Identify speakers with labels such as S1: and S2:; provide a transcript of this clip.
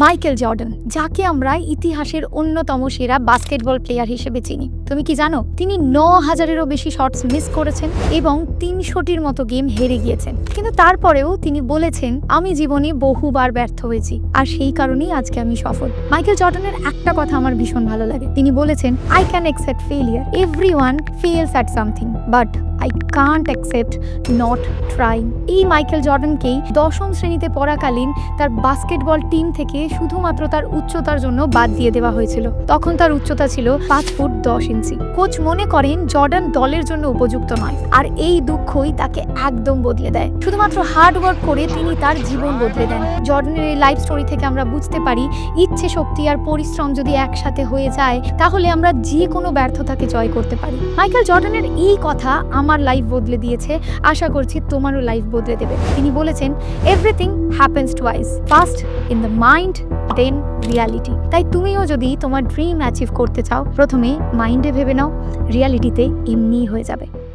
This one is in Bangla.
S1: মাইকেল জর্ডান, যাকে আমরা ইতিহাসের অন্যতম সেরা বাস্কেটবল প্লেয়ার হিসেবে চিনি। তুমি কি জানো তিনি ৯,০০০-এরও বেশি শটস মিস করেছেন এবং ৩০০টির মতো গেম হেরে গিয়েছেন। কিন্তু তারপরেও তিনি বলেছেন, আমি জীবনে বহুবার ব্যর্থ হয়েছি, আর সেই কারণেই আজকে আমি সফল। মাইকেল জর্ডানের একটা কথা আমার ভীষণ ভালো লাগে। তিনি বলেছেন, I can accept failure, everyone fails at something, but I can't accept not trying. এই মাইকেল জর্ডানকেই ১০ম শ্রেণীতে পড়াকালীন তার বাস্কেটবল টিম থেকে শুধুমাত্র তার উচ্চতার জন্য বাদ দিয়ে দেওয়া হয়েছিল। তখন তার উচ্চতা ছিল ৫ ফুট ১০ ইঞ্চি। কোচ মনে করেন জর্ডান দলের জন্য উপযুক্ত নয়, আর এই দুঃখই তাকে একদম বদলে দেয়। শুধুমাত্র হার্ড ওয়ার্ক করে তিনি তার জীবন বদলে দেন। জর্ডানের এই লাইফ স্টোরি থেকে আমরা বুঝতে পারি, ইচ্ছে শক্তি আর পরিশ্রম যদি একসাথে হয়ে যায়, তাহলে আমরা যে কোনো ব্যর্থতাকে জয় করতে পারি। মাইকেল জর্ডানের এই কথা আমার লাইফ বদলে দিয়েছে, আশা করছি তোমারও লাইফ বদলে দেবে। তিনি বলেছেন, everything happens twice, first in the mind, then reality. তাই তুমিও যদি তোমার ড্রিম অ্যাচিভ করতে চাও, প্রথমে মাইন্ডে ভেবে নাও, রিয়ালিটিতে এমনিই হয়ে যাবে।